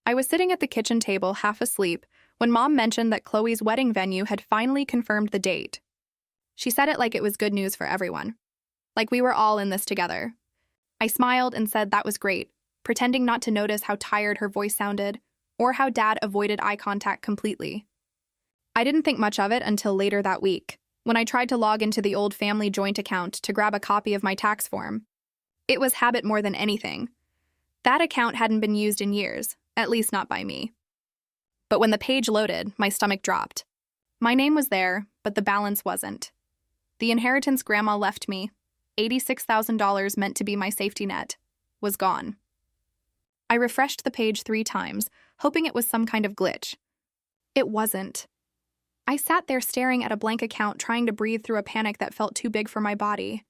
I was sitting at the kitchen table, half asleep, when Mom mentioned that Chloe's wedding venue had finally confirmed the date. She said it like it was good news for everyone, like we were all in this together. I smiled and said that was great, pretending not to notice how tired her voice sounded, or how Dad avoided eye contact completely. I didn't think much of it until later that week, when I tried to log into the old family joint account to grab a copy of my tax form. It was habit more than anything. That account hadn't been used in years, at least not by me. But when the page loaded, my stomach dropped. My name was there, but the balance wasn't. The inheritance Grandma left me, $86,000 meant to be my safety net, was gone. I refreshed the page 3 times, hoping it was some kind of glitch. It wasn't. I sat there staring at a blank account, trying to breathe through a panic that felt too big for my body.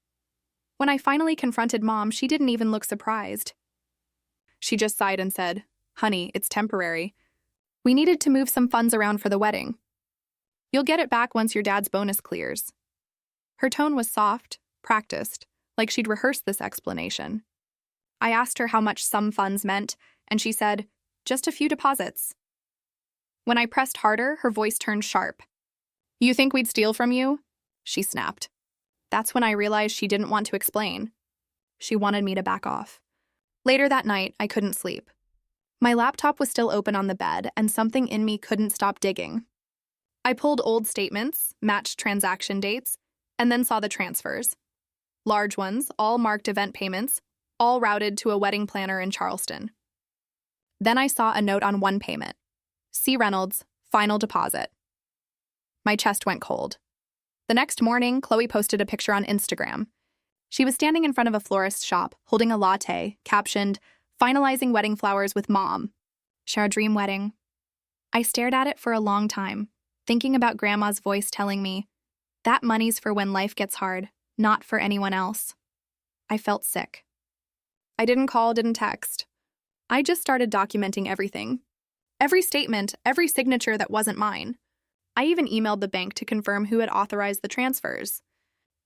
When I finally confronted Mom, she didn't even look surprised. She just sighed and said, "Honey, it's temporary. We needed to move some funds around for the wedding. You'll get it back once your dad's bonus clears." Her tone was soft, practiced, like she'd rehearsed this explanation. I asked her how much some funds meant, and she said, "Just a few deposits." When I pressed harder, her voice turned sharp. "You think we'd steal from you?" she snapped. That's when I realized she didn't want to explain. She wanted me to back off. Later that night, I couldn't sleep. My laptop was still open on the bed, and something in me couldn't stop digging. I pulled old statements, matched transaction dates, and then saw the transfers. Large ones, all marked event payments, all routed to a wedding planner in Charleston. Then I saw a note on one payment. C. Reynolds, final deposit. My chest went cold. The next morning, Chloe posted a picture on Instagram. She was standing in front of a florist's shop, holding a latte, captioned, "Finalizing wedding flowers with Mom. Share a dream wedding." I stared at it for a long time, thinking about Grandma's voice telling me, that money's for when life gets hard, not for anyone else. I felt sick. I didn't call, didn't text. I just started documenting everything. Every statement, every signature that wasn't mine. I even emailed the bank to confirm who had authorized the transfers.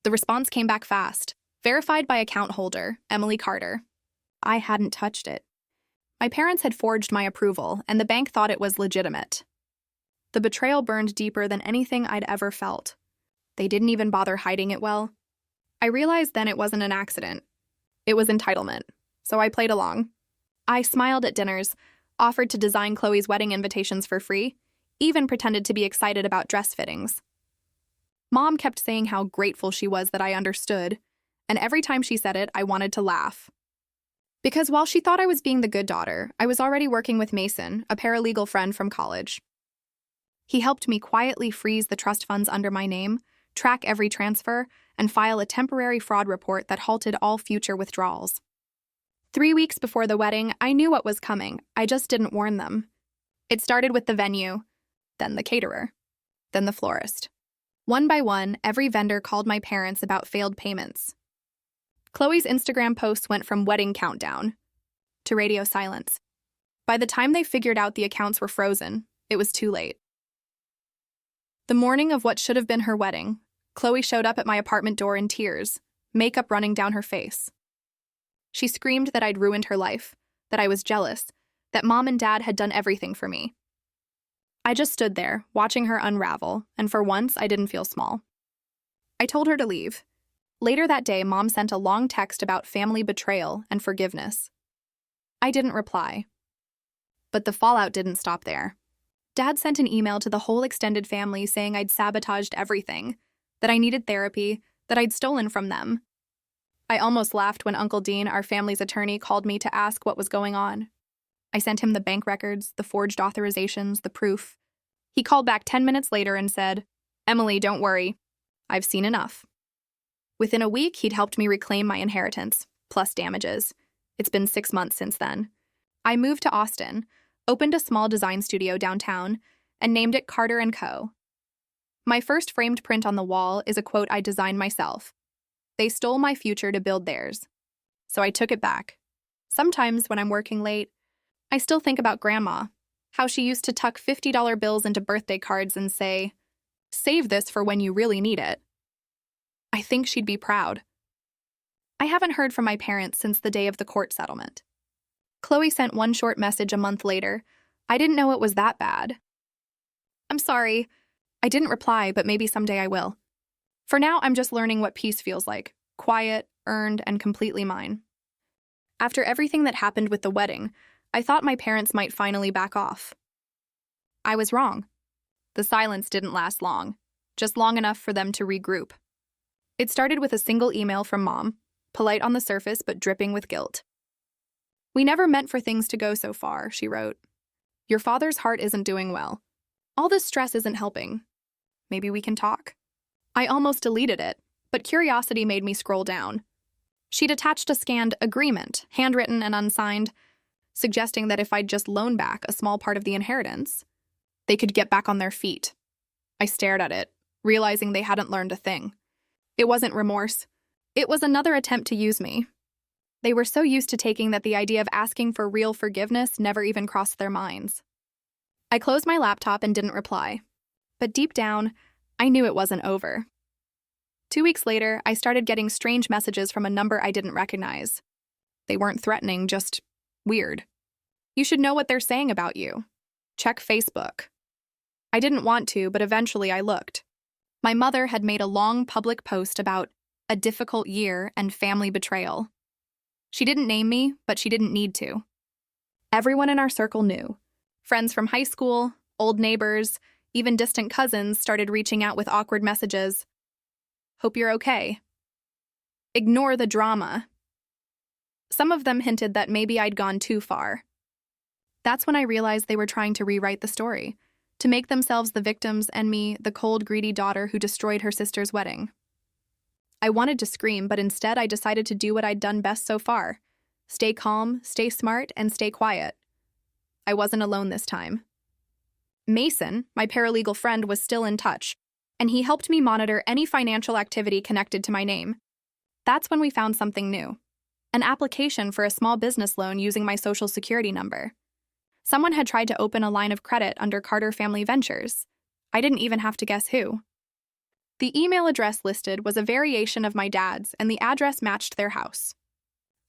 The response came back fast. Verified by account holder, Emily Carter. I hadn't touched it. My parents had forged my approval, and the bank thought it was legitimate. The betrayal burned deeper than anything I'd ever felt. They didn't even bother hiding it well. I realized then it wasn't an accident. It was entitlement, so I played along. I smiled at dinners, offered to design Chloe's wedding invitations for free, even pretended to be excited about dress fittings. Mom kept saying how grateful she was that I understood, and every time she said it, I wanted to laugh. Because while she thought I was being the good daughter, I was already working with Mason, a paralegal friend from college. He helped me quietly freeze the trust funds under my name, track every transfer, and file a temporary fraud report that halted all future withdrawals. 3 weeks before the wedding, I knew what was coming. I just didn't warn them. It started with the venue, then the caterer, then the florist. One by one, every vendor called my parents about failed payments. Chloe's Instagram posts went from wedding countdown to radio silence. By the time they figured out the accounts were frozen, it was too late. The morning of what should have been her wedding, Chloe showed up at my apartment door in tears, makeup running down her face. She screamed that I'd ruined her life, that I was jealous, that Mom and Dad had done everything for me. I just stood there, watching her unravel, and for once, I didn't feel small. I told her to leave. Later that day, Mom sent a long text about family betrayal and forgiveness. I didn't reply. But the fallout didn't stop there. Dad sent an email to the whole extended family saying I'd sabotaged everything, that I needed therapy, that I'd stolen from them. I almost laughed when Uncle Dean, our family's attorney, called me to ask what was going on. I sent him the bank records, the forged authorizations, the proof. He called back 10 minutes later and said, "Emily, don't worry. I've seen enough." Within a week, he'd helped me reclaim my inheritance, plus damages. It's been 6 months since then. I moved to Austin, opened a small design studio downtown, and named it Carter & Co. My first framed print on the wall is a quote I designed myself. "They stole my future to build theirs." So I took it back. Sometimes when I'm working late, I still think about Grandma, how she used to tuck $50 bills into birthday cards and say, "Save this for when you really need it." I think she'd be proud. I haven't heard from my parents since the day of the court settlement. Chloe sent one short message a month later, I didn't know it was that bad. I'm sorry. I didn't reply, but maybe someday I will. For now, I'm just learning what peace feels like. Quiet, earned, and completely mine. After everything that happened with the wedding, I thought my parents might finally back off. I was wrong. The silence didn't last long, just long enough for them to regroup. It started with a single email from Mom, polite on the surface but dripping with guilt. "We never meant for things to go so far," she wrote. "Your father's heart isn't doing well. All this stress isn't helping. Maybe we can talk?" I almost deleted it, but curiosity made me scroll down. She'd attached a scanned agreement, handwritten and unsigned, suggesting that if I'd just loan back a small part of the inheritance, they could get back on their feet. I stared at it, realizing they hadn't learned a thing. It wasn't remorse. It was another attempt to use me. They were so used to taking that the idea of asking for real forgiveness never even crossed their minds. I closed my laptop and didn't reply. But deep down, I knew it wasn't over. 2 weeks later, I started getting strange messages from a number I didn't recognize. They weren't threatening, just weird. "You should know what they're saying about you. Check Facebook." I didn't want to, but eventually I looked. My mother had made a long public post about a difficult year and family betrayal. She didn't name me, but she didn't need to. Everyone in our circle knew. Friends from high school, old neighbors, even distant cousins started reaching out with awkward messages. "Hope you're okay. Ignore the drama." Some of them hinted that maybe I'd gone too far. That's when I realized they were trying to rewrite the story, to make themselves the victims and me the cold, greedy daughter who destroyed her sister's wedding. I wanted to scream, but instead I decided to do what I'd done best so far: stay calm, stay smart, and stay quiet. I wasn't alone this time. Mason, my paralegal friend, was still in touch, and he helped me monitor any financial activity connected to my name. That's when we found something new: an application for a small business loan using my social security number. Someone had tried to open a line of credit under Carter Family Ventures. I didn't even have to guess who. The email address listed was a variation of my dad's, and the address matched their house.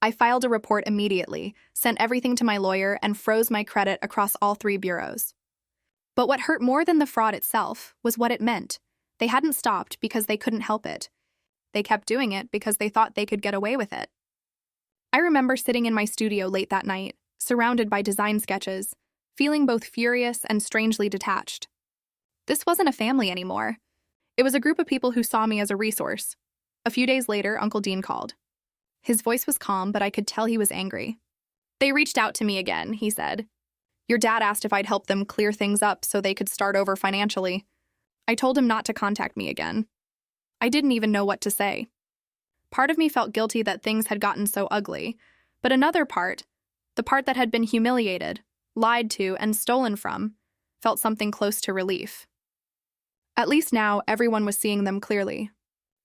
I filed a report immediately, sent everything to my lawyer, and froze my credit across all 3 bureaus. But what hurt more than the fraud itself was what it meant. They hadn't stopped because they couldn't help it. They kept doing it because they thought they could get away with it. I remember sitting in my studio late that night, surrounded by design sketches, feeling both furious and strangely detached. This wasn't a family anymore. It was a group of people who saw me as a resource. A few days later, Uncle Dean called. His voice was calm, but I could tell he was angry. "They reached out to me again," he said. "Your dad asked if I'd help them clear things up so they could start over financially. I told him not to contact me again." I didn't even know what to say. Part of me felt guilty that things had gotten so ugly, but another part, the part that had been humiliated, lied to, and stolen from, felt something close to relief. At least now, everyone was seeing them clearly.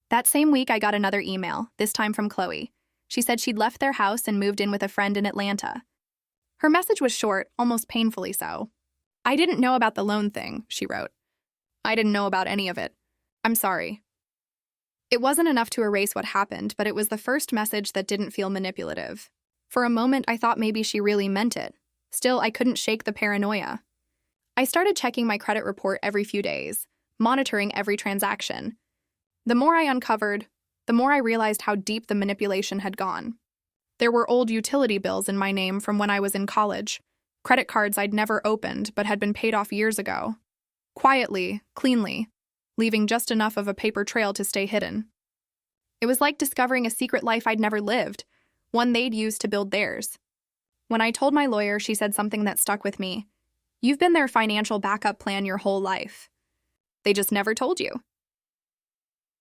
That same week, I got another email, this time from Chloe. She said she'd left their house and moved in with a friend in Atlanta. Her message was short, almost painfully so. "I didn't know about the loan thing," she wrote. "I didn't know about any of it. I'm sorry." It wasn't enough to erase what happened, but it was the first message that didn't feel manipulative. For a moment, I thought maybe she really meant it. Still, I couldn't shake the paranoia. I started checking my credit report every few days, monitoring every transaction. The more I uncovered, the more I realized how deep the manipulation had gone. There were old utility bills in my name from when I was in college, credit cards I'd never opened but had been paid off years ago. Quietly, cleanly, leaving just enough of a paper trail to stay hidden. It was like discovering a secret life I'd never lived, one they'd used to build theirs. When I told my lawyer, she said something that stuck with me. "You've been their financial backup plan your whole life. They just never told you."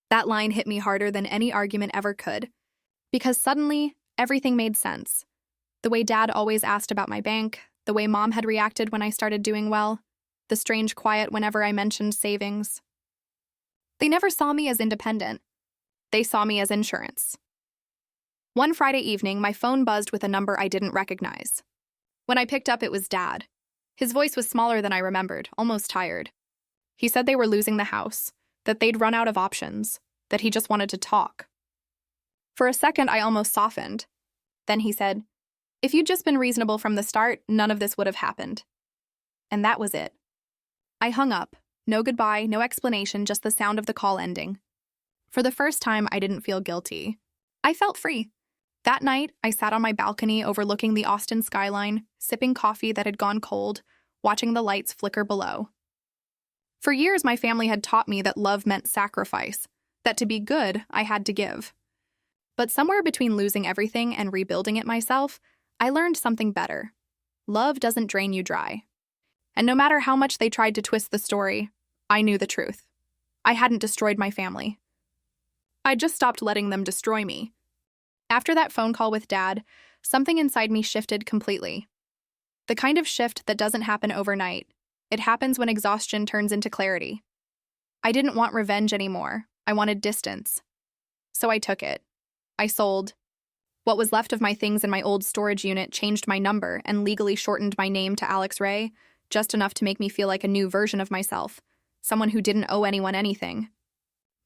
That line hit me harder than any argument ever could, because suddenly, everything made sense. The way Dad always asked about my bank, the way Mom had reacted when I started doing well, the strange quiet whenever I mentioned savings. They never saw me as independent. They saw me as insurance. One Friday evening, my phone buzzed with a number I didn't recognize. When I picked up, it was Dad. His voice was smaller than I remembered, almost tired. He said they were losing the house, that they'd run out of options, that he just wanted to talk. For a second, I almost softened. Then he said, "If you'd just been reasonable from the start, none of this would have happened." And that was it. I hung up. No goodbye, no explanation, just the sound of the call ending. For the first time, I didn't feel guilty. I felt free. That night, I sat on my balcony overlooking the Austin skyline, sipping coffee that had gone cold, watching the lights flicker below. For years, my family had taught me that love meant sacrifice, that to be good, I had to give. But somewhere between losing everything and rebuilding it myself, I learned something better. Love doesn't drain you dry. And no matter how much they tried to twist the story, I knew the truth. I hadn't destroyed my family. I'd just stopped letting them destroy me. After that phone call with Dad, something inside me shifted completely. The kind of shift that doesn't happen overnight. It happens when exhaustion turns into clarity. I didn't want revenge anymore. I wanted distance. So I took it. I sold. What was left of my things in my old storage unit changed my number and legally shortened my name to Alex Ray, just enough to make me feel like a new version of myself, someone who didn't owe anyone anything.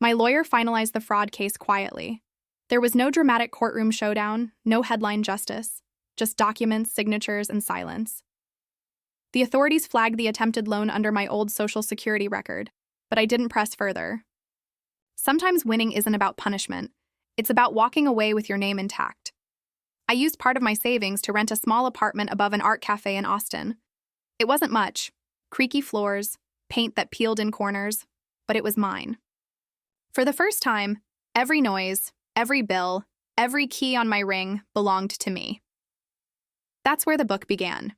My lawyer finalized the fraud case quietly. There was no dramatic courtroom showdown, no headline justice, just documents, signatures, and silence. The authorities flagged the attempted loan under my old Social Security record, but I didn't press further. Sometimes winning isn't about punishment. It's about walking away with your name intact. I used part of my savings to rent a small apartment above an art cafe in Austin. It wasn't much, creaky floors, paint that peeled in corners, but it was mine. For the first time, every noise, every bill, every key on my ring belonged to me. That's where the book began.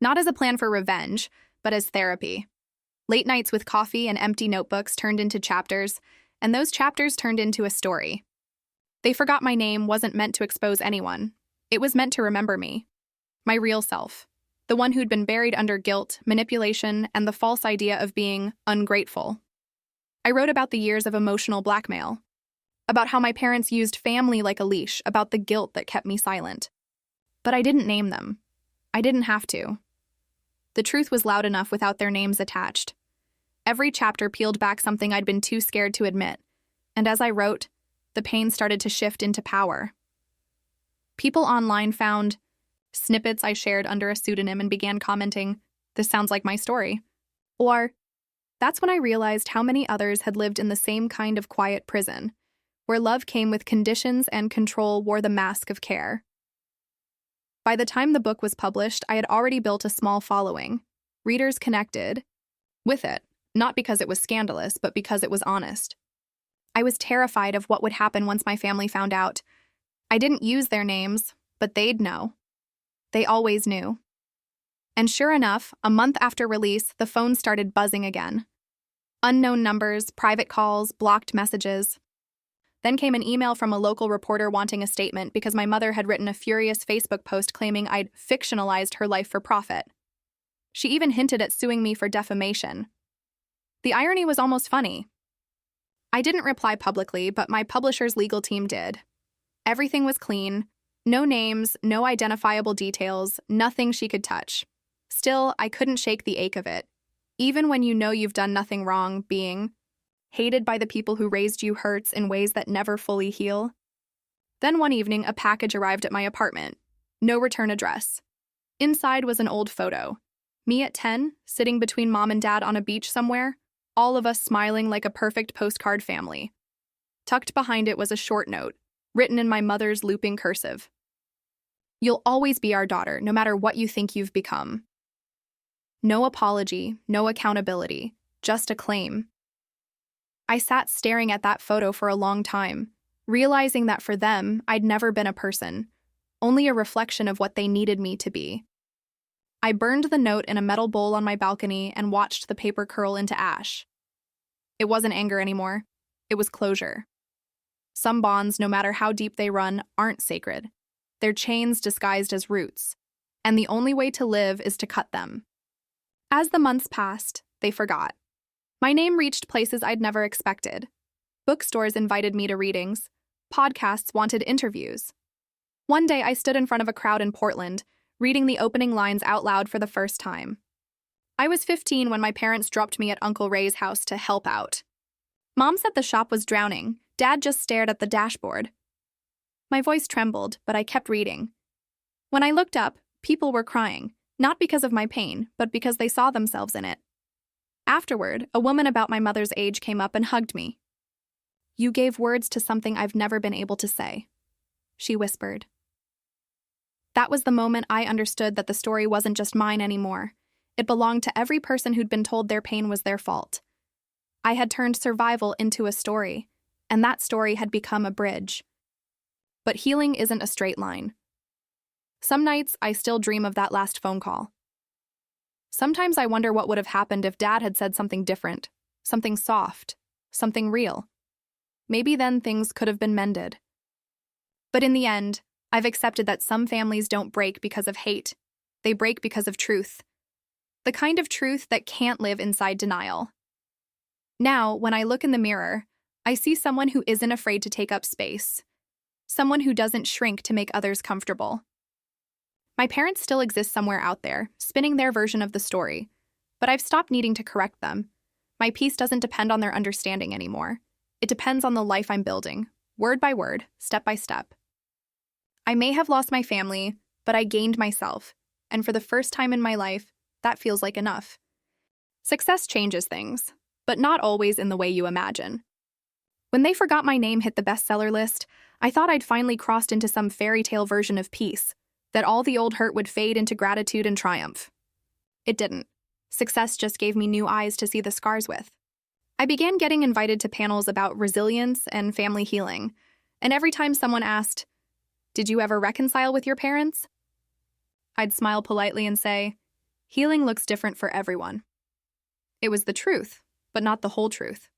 Not as a plan for revenge, but as therapy. Late nights with coffee and empty notebooks turned into chapters, and those chapters turned into a story. They Forgot My Name wasn't meant to expose anyone. It was meant to remember me. My real self. The one who'd been buried under guilt, manipulation, and the false idea of being ungrateful. I wrote about the years of emotional blackmail. About how my parents used family like a leash, about the guilt that kept me silent. But I didn't name them. I didn't have to. The truth was loud enough without their names attached. Every chapter peeled back something I'd been too scared to admit, and as I wrote, the pain started to shift into power. People online found snippets I shared under a pseudonym and began commenting, "This sounds like my story." Or, "That's when I realized how many others had lived in the same kind of quiet prison, where love came with conditions and control wore the mask of care." By the time the book was published, I had already built a small following. Readers connected with it, not because it was scandalous, but because it was honest. I was terrified of what would happen once my family found out. I didn't use their names, but they'd know. They always knew. And sure enough, a month after release, the phone started buzzing again. Unknown numbers, private calls, blocked messages. Then came an email from a local reporter wanting a statement because my mother had written a furious Facebook post claiming I'd fictionalized her life for profit. She even hinted at suing me for defamation. The irony was almost funny. I didn't reply publicly, but my publisher's legal team did. Everything was clean. No names, no identifiable details, nothing she could touch. Still, I couldn't shake the ache of it. Even when you know you've done nothing wrong, being hated by the people who raised you hurts in ways that never fully heal. Then one evening, a package arrived at my apartment. No return address. Inside was an old photo. Me at 10, sitting between Mom and Dad on a beach somewhere, all of us smiling like a perfect postcard family. Tucked behind it was a short note, written in my mother's looping cursive. "You'll always be our daughter, no matter what you think you've become." No apology, no accountability, just a claim. I sat staring at that photo for a long time, realizing that for them, I'd never been a person, only a reflection of what they needed me to be. I burned the note in a metal bowl on my balcony and watched the paper curl into ash. It wasn't anger anymore. It was closure. Some bonds, no matter how deep they run, aren't sacred. They're chains disguised as roots, and the only way to live is to cut them. As the months passed, they forgot. My name reached places I'd never expected. Bookstores invited me to readings. Podcasts wanted interviews. One day I stood in front of a crowd in Portland, reading the opening lines out loud for the first time. I was 15 when my parents dropped me at Uncle Ray's house to help out. Mom said the shop was drowning. Dad just stared at the dashboard. My voice trembled, but I kept reading. When I looked up, people were crying. Not because of my pain, but because they saw themselves in it. Afterward, a woman about my mother's age came up and hugged me. "You gave words to something I've never been able to say," she whispered. That was the moment I understood that the story wasn't just mine anymore. It belonged to every person who'd been told their pain was their fault. I had turned survival into a story, and that story had become a bridge. But healing isn't a straight line. Some nights, I still dream of that last phone call. Sometimes I wonder what would have happened if Dad had said something different, something soft, something real. Maybe then things could have been mended. But in the end, I've accepted that some families don't break because of hate. They break because of truth. The kind of truth that can't live inside denial. Now, when I look in the mirror, I see someone who isn't afraid to take up space. Someone who doesn't shrink to make others comfortable. My parents still exist somewhere out there, spinning their version of the story, but I've stopped needing to correct them. My peace doesn't depend on their understanding anymore. It depends on the life I'm building, word by word, step by step. I may have lost my family, but I gained myself, and for the first time in my life, that feels like enough. Success changes things, but not always in the way you imagine. When They Forgot My Name hit the bestseller list, I thought I'd finally crossed into some fairy tale version of peace, that all the old hurt would fade into gratitude and triumph. It didn't. Success just gave me new eyes to see the scars with. I began getting invited to panels about resilience and family healing, and every time someone asked, "Did you ever reconcile with your parents?" I'd smile politely and say, "Healing looks different for everyone." It was the truth, but not the whole truth.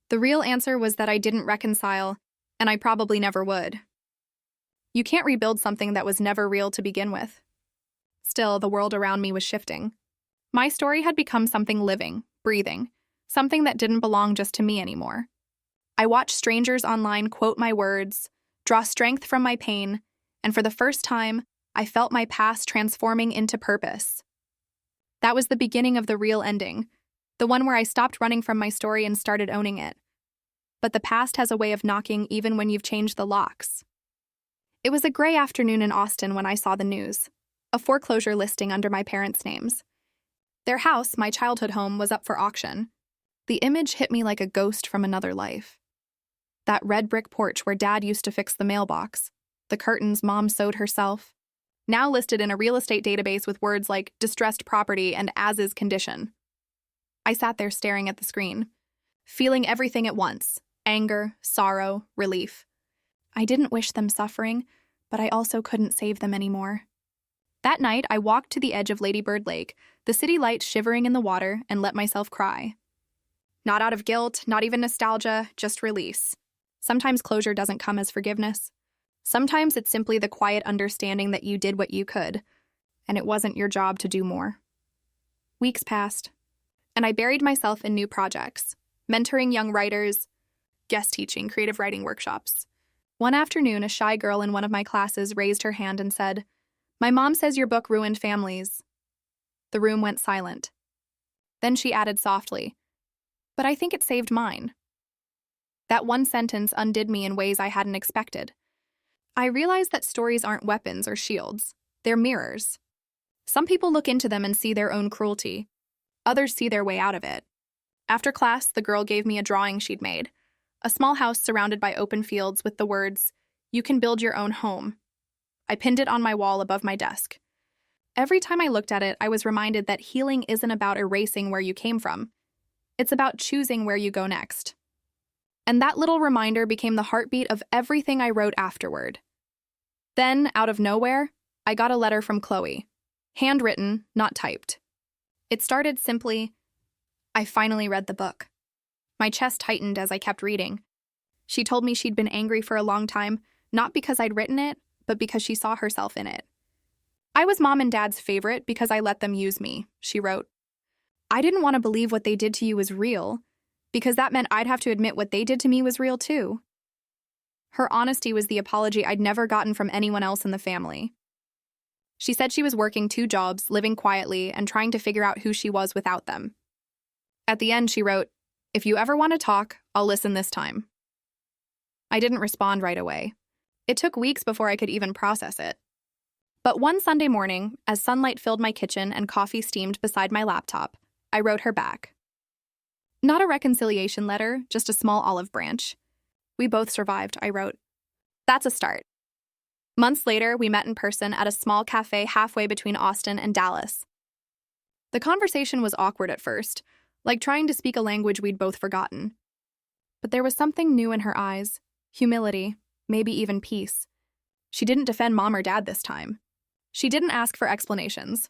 The real answer was that I didn't reconcile, and I probably never would. You can't rebuild something that was never real to begin with. Still, the world around me was shifting. My story had become something living, breathing, something that didn't belong just to me anymore. I watched strangers online quote my words, draw strength from my pain, and for the first time, I felt my past transforming into purpose. That was the beginning of the real ending, the one where I stopped running from my story and started owning it. But the past has a way of knocking even when you've changed the locks. It was a gray afternoon in Austin when I saw the news, a foreclosure listing under my parents' names. Their house, my childhood home, was up for auction. The image hit me like a ghost from another life. That red brick porch where Dad used to fix the mailbox, the curtains Mom sewed herself, now listed in a real estate database with words like distressed property and as-is condition. I sat there staring at the screen, feeling everything at once: anger, sorrow, relief. I didn't wish them suffering, but I also couldn't save them anymore. That night, I walked to the edge of Lady Bird Lake, the city lights shivering in the water, and let myself cry. Not out of guilt, not even nostalgia, just release. Sometimes closure doesn't come as forgiveness. Sometimes it's simply the quiet understanding that you did what you could, and it wasn't your job to do more. Weeks passed, and I buried myself in new projects, mentoring young writers, guest teaching creative writing workshops. One afternoon, a shy girl in one of my classes raised her hand and said, "My mom says your book ruined families." The room went silent. Then she added softly, "But I think it saved mine." That one sentence undid me in ways I hadn't expected. I realized that stories aren't weapons or shields. They're mirrors. Some people look into them and see their own cruelty. Others see their way out of it. After class, the girl gave me a drawing she'd made. A small house surrounded by open fields with the words, "You can build your own home." I pinned it on my wall above my desk. Every time I looked at it, I was reminded that healing isn't about erasing where you came from. It's about choosing where you go next. And that little reminder became the heartbeat of everything I wrote afterward. Then, out of nowhere, I got a letter from Chloe. Handwritten, not typed. It started simply, "I finally read the book." My chest tightened as I kept reading. She told me she'd been angry for a long time, not because I'd written it, but because she saw herself in it. "I was Mom and Dad's favorite because I let them use me," she wrote. "I didn't want to believe what they did to you was real, because that meant I'd have to admit what they did to me was real too." Her honesty was the apology I'd never gotten from anyone else in the family. She said she was working 2 jobs, living quietly, and trying to figure out who she was without them. At the end, she wrote, "If you ever want to talk, I'll listen this time." I didn't respond right away. It took weeks before I could even process it. But one Sunday morning, as sunlight filled my kitchen and coffee steamed beside my laptop, I wrote her back. Not a reconciliation letter, just a small olive branch. We both survived, I wrote. That's a start. Months later, we met in person at a small cafe halfway between Austin and Dallas. The conversation was awkward at first, like trying to speak a language we'd both forgotten. But there was something new in her eyes, humility, maybe even peace. She didn't defend mom or dad this time. She didn't ask for explanations.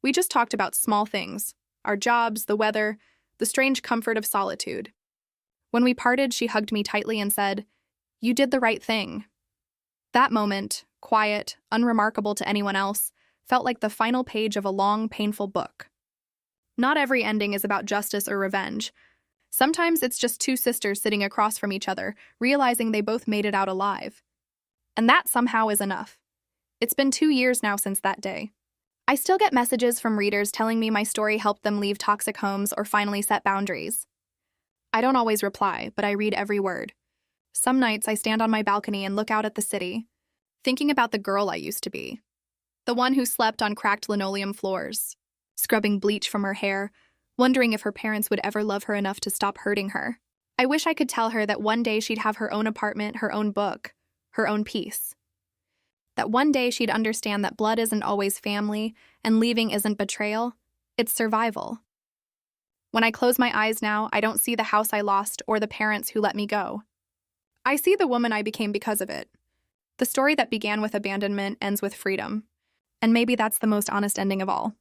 We just talked about small things, our jobs, the weather, the strange comfort of solitude. When we parted, she hugged me tightly and said, "You did the right thing." That moment, quiet, unremarkable to anyone else, felt like the final page of a long, painful book. Not every ending is about justice or revenge. Sometimes it's just two sisters sitting across from each other, realizing they both made it out alive. And that somehow is enough. It's been 2 years now since that day. I still get messages from readers telling me my story helped them leave toxic homes or finally set boundaries. I don't always reply, but I read every word. Some nights I stand on my balcony and look out at the city, thinking about the girl I used to be. The one who slept on cracked linoleum floors, scrubbing bleach from her hair, wondering if her parents would ever love her enough to stop hurting her. I wish I could tell her that one day she'd have her own apartment, her own book, her own peace. That one day she'd understand that blood isn't always family and leaving isn't betrayal, it's survival. When I close my eyes now, I don't see the house I lost or the parents who let me go. I see the woman I became because of it. The story that began with abandonment ends with freedom. And maybe that's the most honest ending of all.